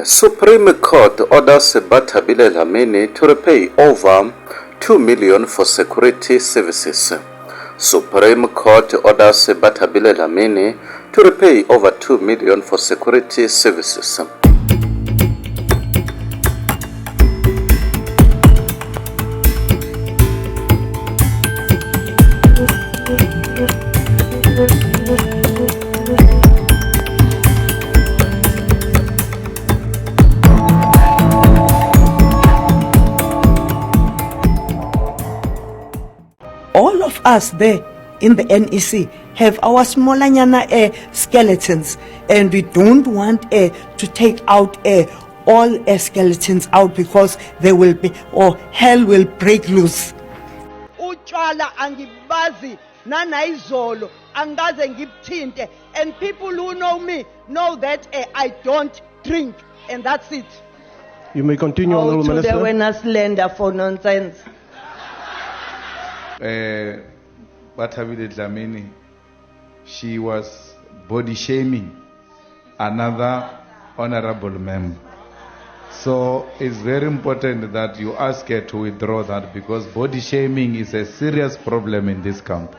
Supreme Court orders Batabile Dlamini to repay over 2 million for security services. Supreme Court orders Batabile Dlamini to repay over 2 million for security services. All of us there in the NEC have our smallanyana skeletons, and we don't want to take out all skeletons out, because they will be, or hell will break loose. Utshwala angibazi nanayizolo angaze ngibthinte, and people who know me know that I don't drink, and that's it. You may continue, Honourable To Minister. the winners lender for nonsense. Batabile Dlamini, she was body shaming another honorable member. So it's very important that you ask her to withdraw that, because body shaming is a serious problem in this camp.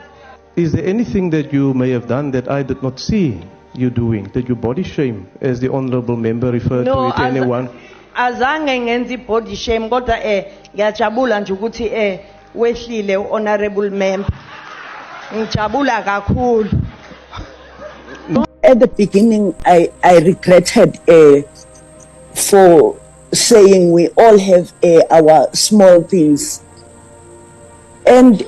Is there anything that you may have done that I did not see you doing, that you body shame, as the honourable member referred to it to anyone? Azange ngenzi body shame, kodwa ngiyajabula nje ukuthi wehlile honorable member. Ngijabula kakhulu. At the beginning, I regretted for saying we all have our small things, and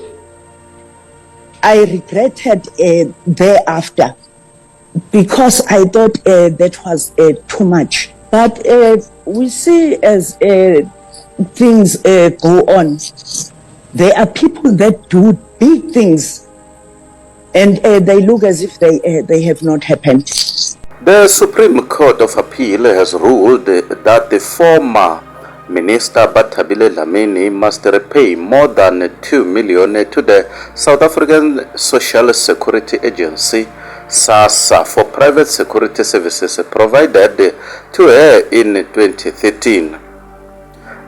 I regretted thereafter, because I thought that was too much. But we see as things go on, there are people that do big things, and they look as if they have not happened. The Supreme Court of Appeal has ruled that the former Minister Batabile Dlamini must repay more than 2 million to the South African Social Security Agency, SASSA, for private security services provided to her in 2013.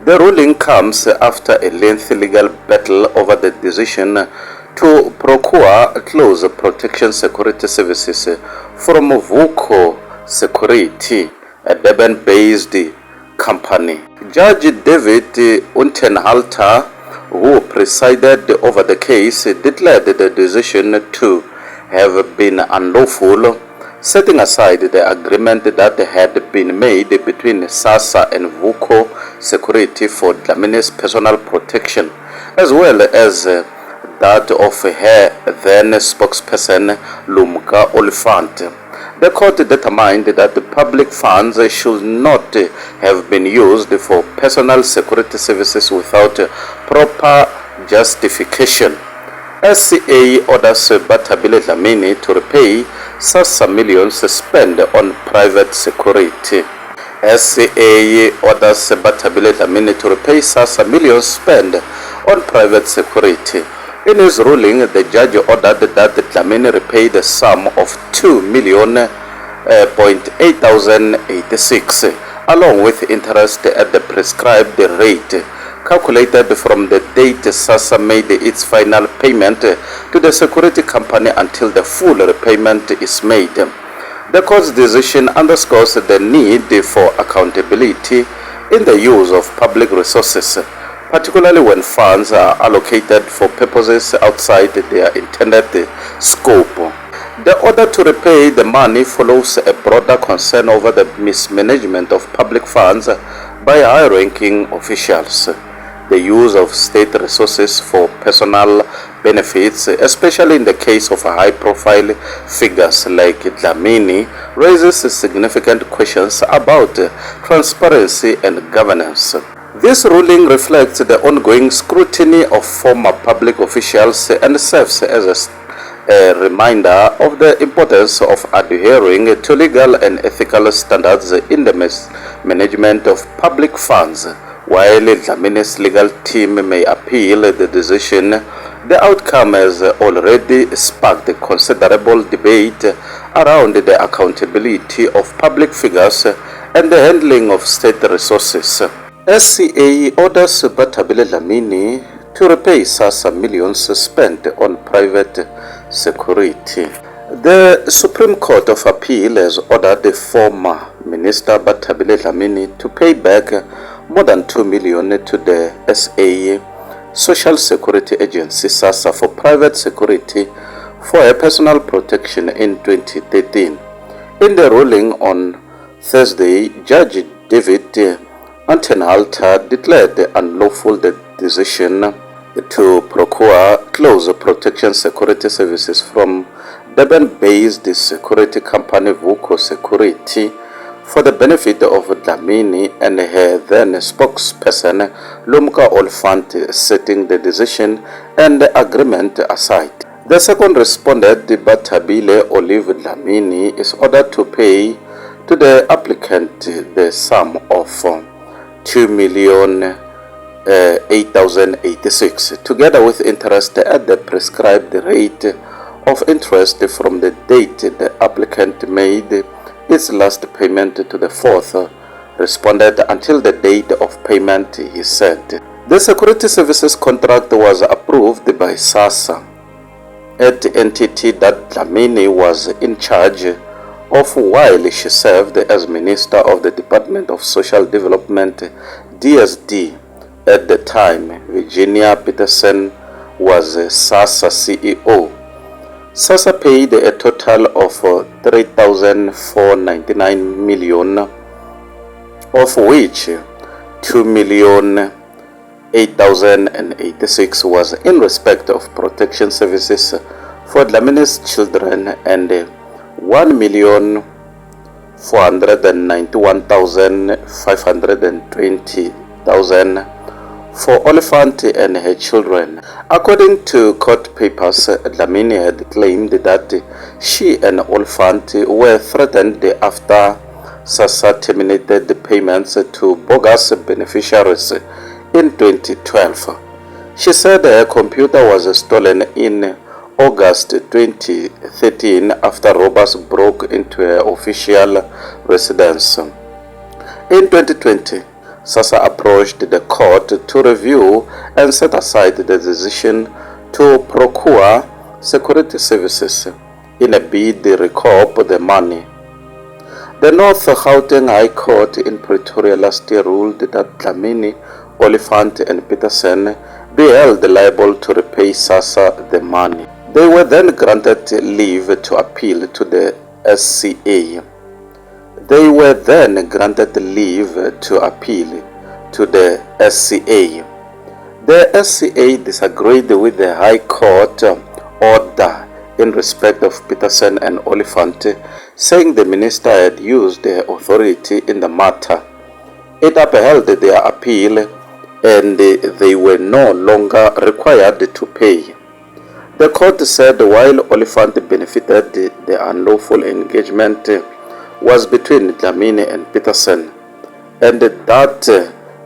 The ruling comes after a lengthy legal battle over the decision to procure close protection security services from Vuko Security, a Durban-based company. Judge David Unterhalter, who presided over the case, declared the decision to have been unlawful, setting aside the agreement that had been made between SASSA and Vuko Security for Dlamini's personal protection, as well as that of her then spokesperson Lumka Oliphant. The court determined that the public funds should not have been used for personal security services without proper justification. SCA orders Batabile Dlamini to repay SASSA millions spent on private security. SCA orders Batabile Dlamini to repay SASSA millions spent on private security. In his ruling, the judge ordered that Dlamini repay the sum of 2,886,086, along with interest at the prescribed rate, calculated from the date SASSA made its final payment to the security company until the full repayment is made. The court's decision underscores the need for accountability in the use of public resources, particularly when funds are allocated for purposes outside their intended scope. The order to repay the money follows a broader concern over the mismanagement of public funds by high-ranking officials. The use of state resources for personal benefits, especially in the case of high-profile figures like Dlamini, raises significant questions about transparency and governance. This ruling reflects the ongoing scrutiny of former public officials and serves as a reminder of the importance of adhering to legal and ethical standards in the management of public funds. While Dlamini's legal team may appeal the decision, the outcome has already sparked considerable debate around the accountability of public figures and the handling of state resources. SCA orders Bathabile Dlamini to repay SASSA millions spent on private security. The Supreme Court of Appeal has ordered the former Minister Bathabile Dlamini to pay back more than 2 million to the SA Social Security Agency SASSA for private security for her personal protection in 2013. In the ruling on Thursday, Judge David Antenhalter declared unlawful the decision to procure close protection security services from Durban-based security company Vuko Security for the benefit of Dlamini and her then spokesperson Lumka Olfant, setting the decision and the agreement aside. The second respondent, Bathabile Olive Dlamini, is ordered to pay to the applicant the sum of 2,008,086, together with interest at the prescribed rate of interest from the date the applicant made its last payment to the fourth respondent until the date of payment, he said. The security services contract was approved by SASSA at the entity that Dlamini was in charge of while she served as Minister of the Department of Social Development, DSD. At the time, Virginia Peterson was SASSA CEO. SASSA paid a total of 3,499 million, of which 2,008,086 was in respect of protection services for Dlamini's children and 1,491,520 for Oliphant and her children. According to court papers, Dlamini had claimed that she and Oliphant were threatened after SASSA terminated the payments to bogus beneficiaries in 2012. She said her computer was stolen in August 2013 after robbers broke into her official residence. In 2020, SASSA approached the court to review and set aside the decision to procure security services in a bid to recoup the money. The North Gauteng High Court in Pretoria last year ruled that Dlamini, Oliphant and Peterson be held liable to repay SASSA the money. They were then granted leave to appeal to the SCA. The SCA disagreed with the High Court order in respect of Peterson and Oliphant, saying the minister had used their authority in the matter. It upheld their appeal and they were no longer required to pay. The court said while Oliphant benefited, the unlawful engagement was between Dlamini and Peterson, and that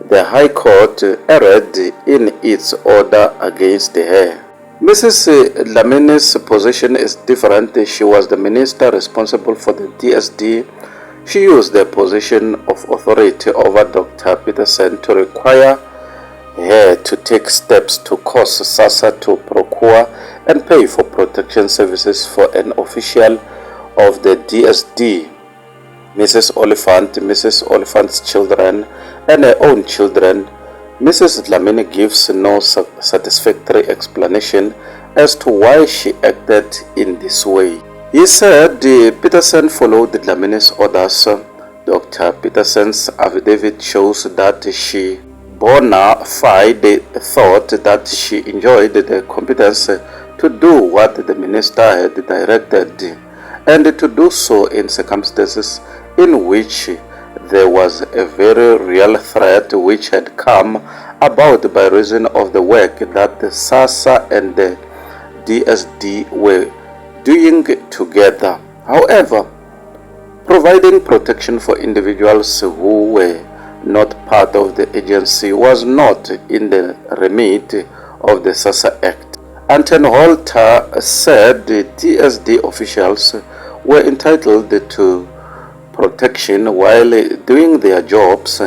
the High Court erred in its order against her. Mrs. Dlamini's position is different. She was the minister responsible for the DSD. She used the position of authority over Dr. Peterson to require her to take steps to cause SASSA to procure and pay for protection services for an official of the DSD, Mrs. Oliphant's children, and her own children. Mrs. Dlamini gives no satisfactory explanation as to why she acted in this way. He said Peterson followed Dlamini's orders. Dr. Peterson's affidavit shows that she bona fide thought that she enjoyed the competence to do what the minister had directed, and to do so in circumstances in which there was a very real threat which had come about by reason of the work that the SASSA and the DSD were doing together. However, providing protection for individuals who were not part of the agency was not in the remit of the SASSA Act. Antenhalter said the DSD officials were entitled to protection while doing their jobs,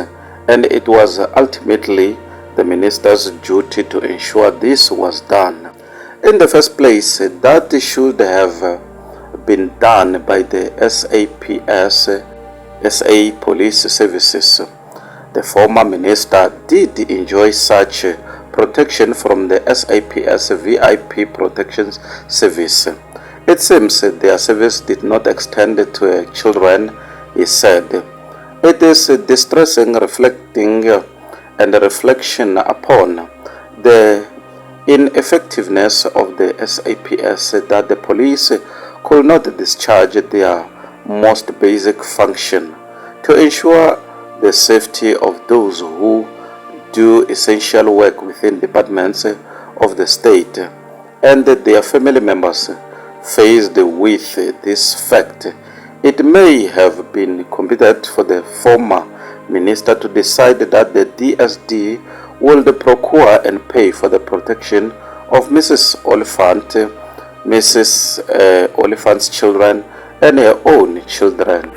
and it was ultimately the minister's duty to ensure this was done. In the first place, that should have been done by the SAPS, SA Police Services. The former minister did enjoy such protection from the SAPS VIP Protection Service. It seems their service did not extend to children, he said. It is distressing reflecting and reflection upon the ineffectiveness of the SAPS that the police could not discharge their most basic function to ensure the safety of those who do essential work within departments of the state and their family members. Faced with this fact, it may have been competent for the former minister to decide that the DSD would procure and pay for the protection of Mrs. Oliphant's children and her own children.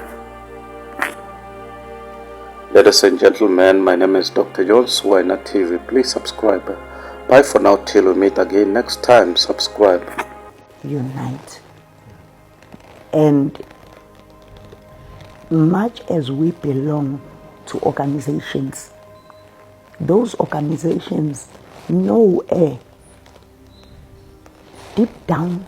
Ladies and gentlemen, my name is Dr. Jones, Winer TV. Please subscribe. Bye for now till we meet again next time. Subscribe. Unite. And much as we belong to organizations, those organizations know deep down.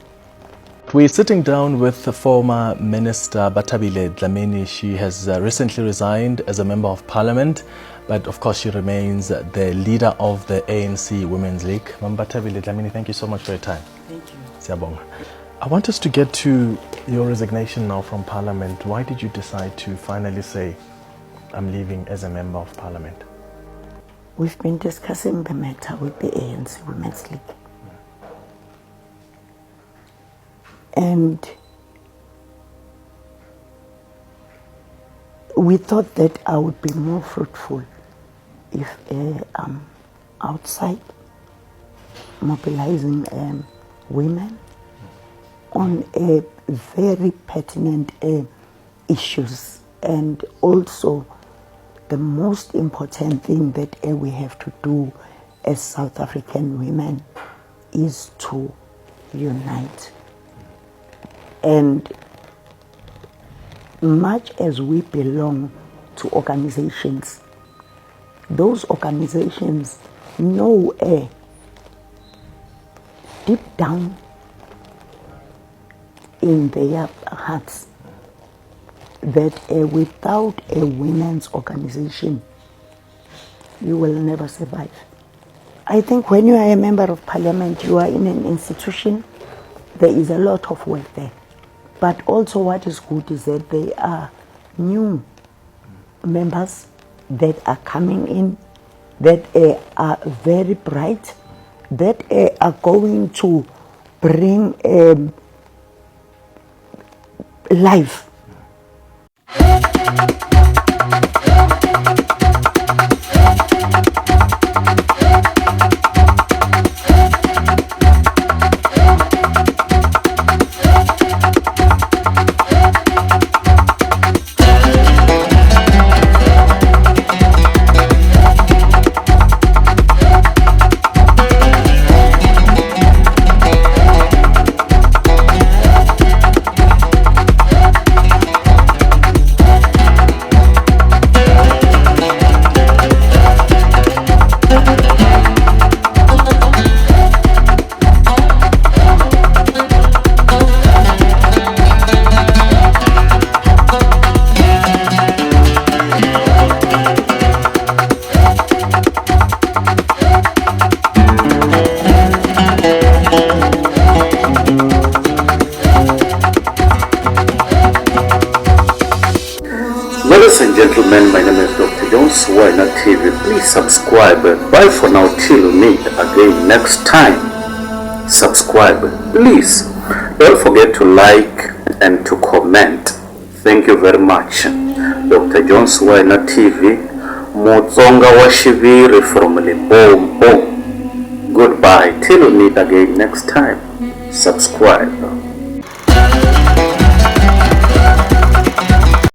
We're sitting down with the former Minister Bathabile Dlamini. She has recently resigned as a Member of Parliament, but of course she remains the leader of the ANC Women's League. Bathabile Dlamini, thank you so much for your time. Thank you. Siyabonga. I want us to get to your resignation now from Parliament. Why did you decide to finally say, I'm leaving as a Member of Parliament? We've been discussing the matter with the ANC Women's League. And we thought that I would be more fruitful if I'm outside mobilizing women on very pertinent issues. And also the most important thing that we have to do as South African women is to unite. And much as we belong to organizations, those organizations know deep down in their hearts that without a women's organization, you will never survive. I think when you are a member of parliament, you are in an institution, there is a lot of work there. But also what is good is that there are new members that are coming in that are very bright, that are going to bring life. Ladies and gentlemen, my name is Dr. Jones, Winer TV. Please subscribe. Bye for now till we meet again next time. Subscribe, please. Don't forget to like and to comment. Thank you very much. Dr. Jones, Winer TV. Mutsonga wa Shiviri from Limpopo. Goodbye till we meet again next time. Subscribe.